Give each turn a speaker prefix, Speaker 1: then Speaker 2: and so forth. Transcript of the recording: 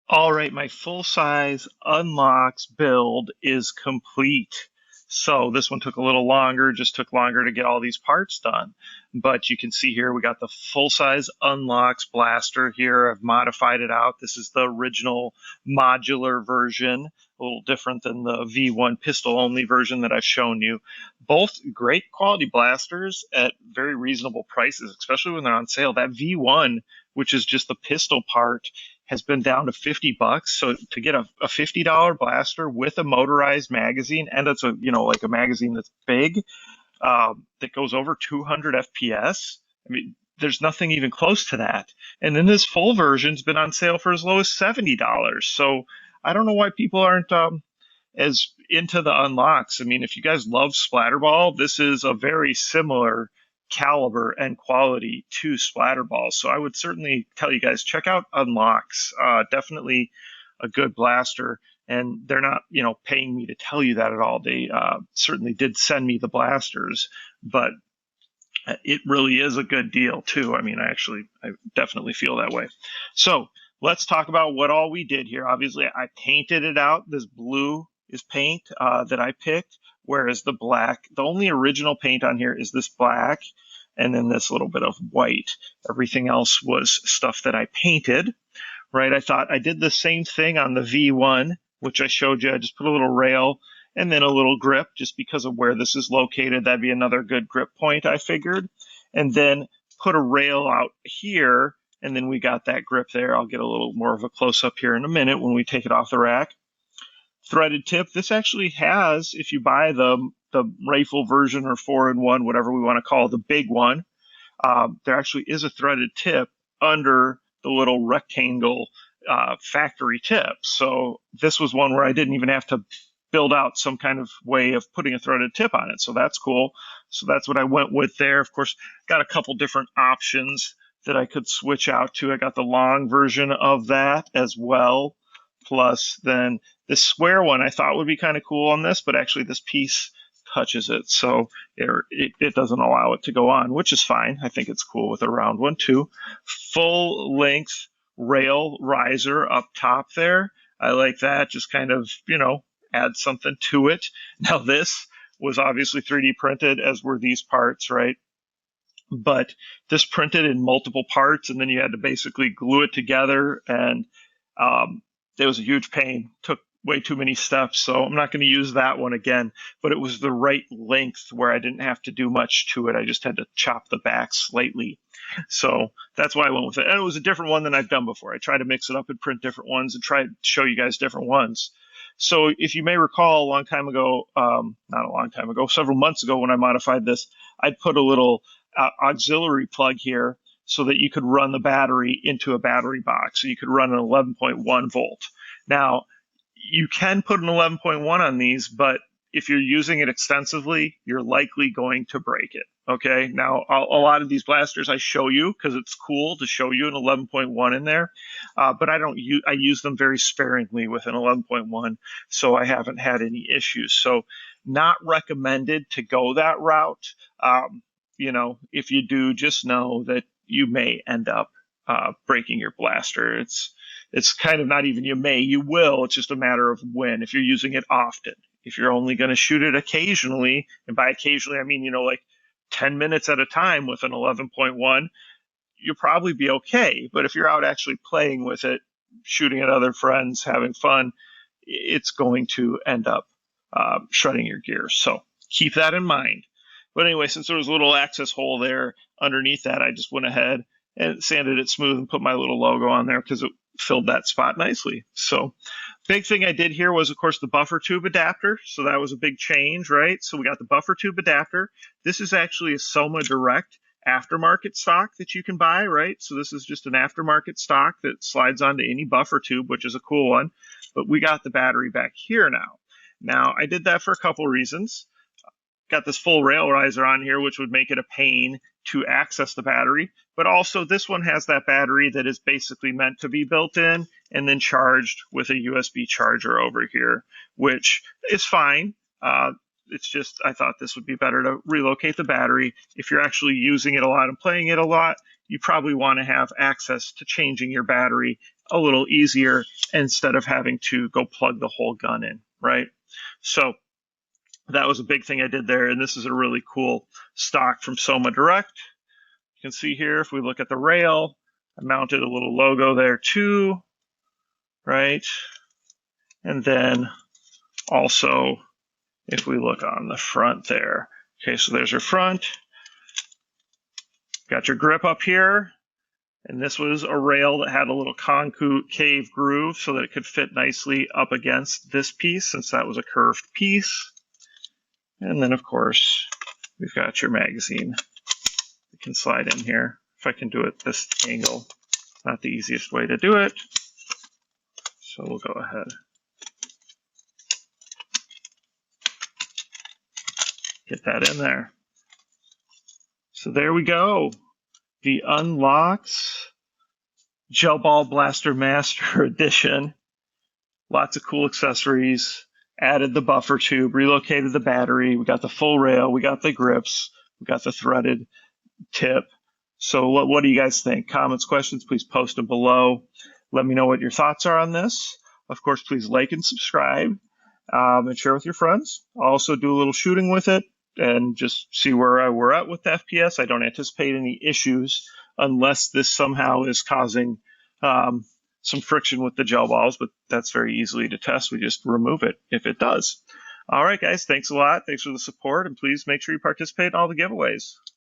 Speaker 1: All right, my full-size UNLOCX build is complete. So this one took a little longer, just took longer to get all these parts done. But you can see here we got the full-size UNLOCX blaster here. I've modified it out. This is the original modular version, a little different than the V1 pistol-only version that I've shown you. Both great quality blasters at very reasonable prices, especially when they're on sale. That V1, which is just the pistol part, has been down to $50. So to get a $50 blaster with a motorized magazine, and it's like a magazine that's big, that goes over 200 FPS. I mean, there's nothing even close to that. And then this full version's been on sale for as low as $70. So I don't know why people aren't as into the unlocks. I mean, if you guys love Splatterball, this is a very similar caliber and quality to Splatterball. So I would certainly tell you guys, check out Unlocks. Definitely a good blaster. And they're not, paying me to tell you that at all. They certainly did send me the blasters, but it really is a good deal too. I mean, I definitely feel that way. So let's talk about what all we did here. Obviously, I painted it out. This blue is paint that I picked, whereas the black, the only original paint on here is this black and then this little bit of white. Everything else was stuff that I painted, right? I thought I did the same thing on the V1, which I showed you. I just put a little rail and then a little grip just because of where this is located. That'd be another good grip point, I figured. And then put a rail out here, and then we got that grip there. I'll get a little more of a close-up here in a minute when we take it off the rack. Threaded tip. This actually has, if you buy the rifle version or 4-in-1, whatever we want to call it, the big one, there actually is a threaded tip under the little rectangle factory tip. So this was one where I didn't even have to build out some kind of way of putting a threaded tip on it. So that's cool. So that's what I went with there. Of course, got a couple different options that I could switch out to. I got the long version of that as well. Plus then this square one I thought would be kind of cool on this, but actually this piece touches it. So it doesn't allow it to go on, which is fine. I think it's cool with a round one too. Full length rail riser up top there. I like that. Just kind of, add something to it. Now this was obviously 3D printed, as were these parts, right? But this printed in multiple parts, and then you had to basically glue it together, and it was a huge pain. Took way too many steps, so I'm not going to use that one again. But it was the right length where I didn't have to do much to it. I just had to chop the back slightly. So that's why I went with it. And it was a different one than I've done before. I tried to mix it up and print different ones and try to show you guys different ones. So if you may recall, a long time ago, not a long time ago, several months ago when I modified this, I'd put a little auxiliary plug here so that you could run the battery into a battery box. So you could run an 11.1 volt. Now, you can put an 11.1 on these, but if you're using it extensively, you're likely going to break it. Okay. Now, a lot of these blasters I show you because it's cool to show you an 11.1 in there, but I use them very sparingly with an 11.1, so I haven't had any issues. So, not recommended to go that route. If you do, just know that you may end up breaking your blaster. It's kind of not even you will. It's just a matter of when. If you're using it often. If you're only going to shoot it occasionally, and by occasionally I mean, like 10 minutes at a time with an 11.1, you'll probably be okay. But if you're out actually playing with it, shooting at other friends, having fun, it's going to end up shredding your gear. So keep that in mind. But anyway, since there was a little access hole there underneath that, I just went ahead and sanded it smooth and put my little logo on there because it filled that spot nicely. So big thing I did here was, of course, the buffer tube adapter. So that was a big change, right? So we got the buffer tube adapter. This is actually a Soma Direct aftermarket stock that you can buy, right? So this is just an aftermarket stock that slides onto any buffer tube, which is a cool one. But we got the battery back here now. Now, I did that for a couple reasons. Got this full rail riser on here, which would make it a pain to access the battery. But also this one has that battery that is basically meant to be built in and then charged with a USB charger over here, which is fine. It's just, I thought this would be better to relocate the battery. If you're actually using it a lot and playing it a lot, you probably want to have access to changing your battery a little easier instead of having to go plug the whole gun in, right? So that was a big thing I did there, and this is a really cool stock from Soma Direct. You can see here, if we look at the rail, I mounted a little logo there too, right? And then also, if we look on the front there, okay, so there's your front. Got your grip up here, and this was a rail that had a little concave groove so that it could fit nicely up against this piece, since that was a curved piece. And then, of course, we've got your magazine. You can slide in here. If I can do it this angle, not the easiest way to do it. So we'll go ahead. Get that in there. So there we go. The UNLOCX Gel Ball Blaster Master Edition. Lots of cool accessories. Added the buffer tube, relocated the battery. We got the full rail. We got the grips. We got the threaded tip. So what do you guys think? Comments, questions, please post them below. Let me know what your thoughts are on this. Of course, please like and subscribe and share with your friends. I'll also do a little shooting with it and just see where we're at with the FPS. I don't anticipate any issues unless this somehow is causing some friction with the gel balls, but that's very easily to test. We just remove it if it does. All right, guys, thanks a lot. Thanks for the support, and please make sure you participate in all the giveaways.